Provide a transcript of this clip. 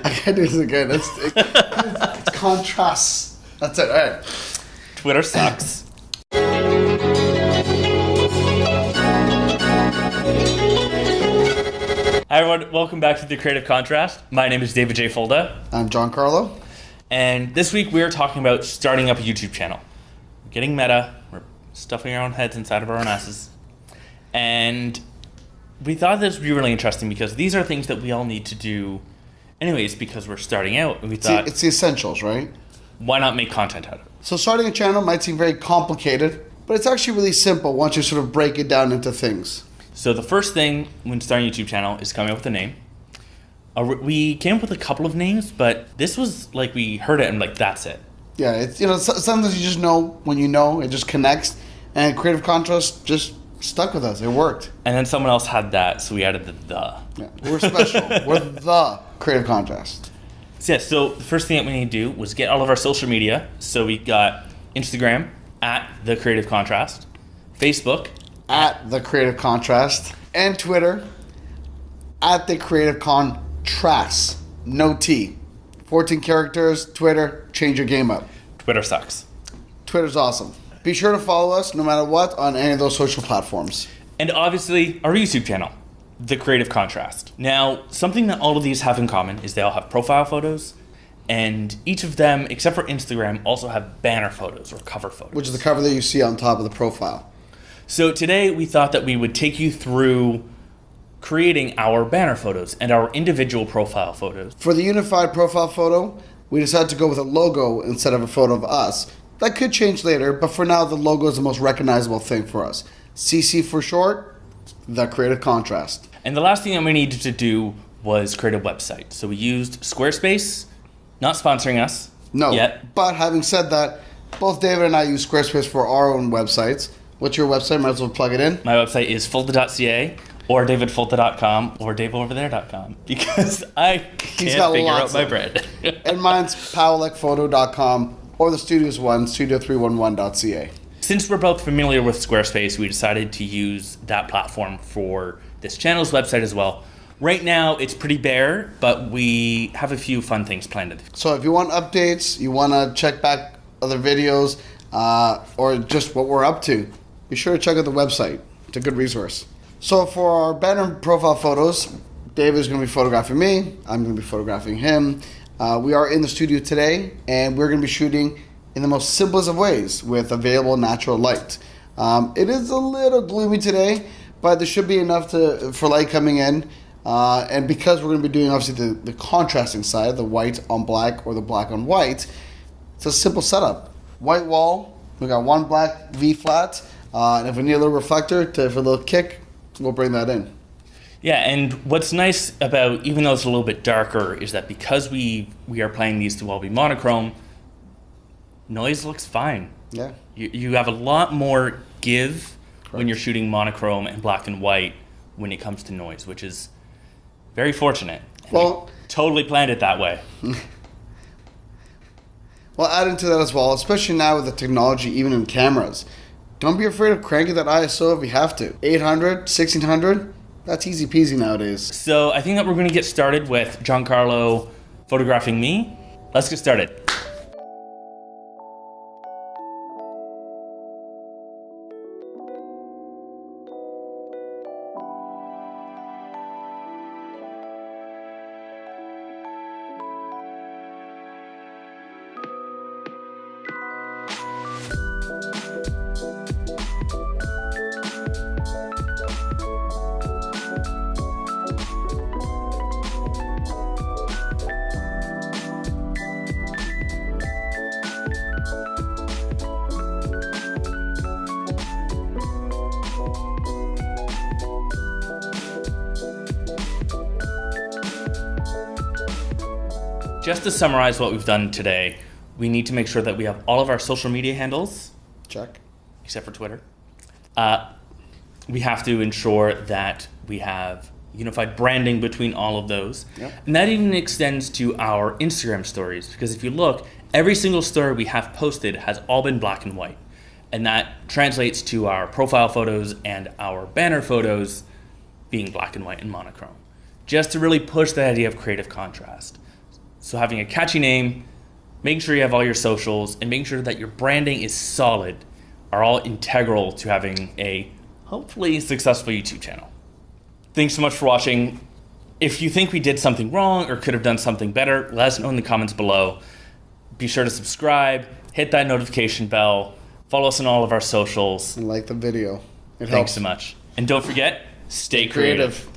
I can't do this again. It's contrasts. That's it. All right. Twitter sucks. Hi everyone, welcome back to The Creative Contrast. My name is David J. Fulda. I'm John Carlo. And this week we are talking about starting up a YouTube channel. We're getting meta, we're stuffing our own heads inside of our own asses. And we thought this would be really interesting because these are things that we all need to do anyways because we're starting out. And we thought, it's the essentials, right? Why not make content out of it? So starting a channel might seem very complicated, but it's actually really simple once you sort of break it down into things. So the first thing when starting a YouTube channel is coming up with a name. We came up with a couple of names, but this was like we heard it and like that's it. Yeah, it's sometimes you just know when you know, it just connects, and Creative Contrast just stuck with us. It worked. And then someone else had that, so we added the. Yeah, we're special. We're the Creative Contrast. So the first thing that we need to do was get all of our social media. So we got Instagram at The Creative Contrast, Facebook at The Creative Contrast, and Twitter at The Creative Contrast. No T. 14 characters, Twitter, change your game up. Twitter sucks. Twitter's awesome. Be sure to follow us no matter what on any of those social platforms. And obviously our YouTube channel, The Creative Contrast. Now, something that all of these have in common is they all have profile photos, and each of them, except for Instagram, also have banner photos or cover photos. Which is the cover that you see on top of the profile. So today we thought that we would take you through creating our banner photos and our individual profile photos. For the unified profile photo, we decided to go with a logo instead of a photo of us. That could change later, but for now the logo is the most recognizable thing for us. CC for short, The Creative Contrast. And the last thing that we needed to do was create a website. So we used Squarespace, not sponsoring us yet. But having said that, both David and I use Squarespace for our own websites. What's your website? Might as well plug it in. My website is fulda.ca or davidfulda.com or daveoverthere.com because I can't figure out my bread. And mine's powellekphoto.com or the studio's one, studio311.ca. Since we're both familiar with Squarespace, we decided to use that platform for this channel's website as well. Right now, it's pretty bare, but we have a few fun things planned. So if you want updates, you want to check back other videos, or just what we're up to, be sure to check out the website. It's a good resource. So for our banner profile photos, David is going to be photographing me. I'm going to be photographing him. We are in the studio today, and we're going to be shooting in the most simplest of ways with available natural light. It is a little gloomy today, but there should be enough for light coming in. And because we're going to be doing obviously the contrasting side, the white on black or the black on white, it's a simple setup. White wall, we got one black V flat, and if we need a little reflector for a little kick, we'll bring that in. Yeah, and what's nice about, even though it's a little bit darker, is that because we are playing these to all be monochrome, noise looks fine. Yeah. You have a lot more give when you're shooting monochrome and black and white when it comes to noise, which is very fortunate. Well, I totally planned it that way. Well, adding to that as well, especially now with the technology, even in cameras, don't be afraid of cranking that ISO if you have to. 800, 1600, that's easy peasy nowadays. So I think that we're going to get started with Giancarlo photographing me. Let's get started. Just to summarize what we've done today, we need to make sure that we have all of our social media handles. Check. Except for Twitter. We have to ensure that we have unified branding between all of those. Yep. And that even extends to our Instagram stories, because if you look, every single story we have posted has all been black and white. And that translates to our profile photos and our banner photos being black and white and monochrome. Just to really push the idea of creative contrast. So having a catchy name, making sure you have all your socials, and making sure that your branding is solid are all integral to having a hopefully successful YouTube channel. Thanks so much for watching. If you think we did something wrong or could have done something better, let us know in the comments below. Be sure to subscribe, hit that notification bell, follow us on all of our socials. And like the video. It Thanks helps. so much. And don't forget, stay creative.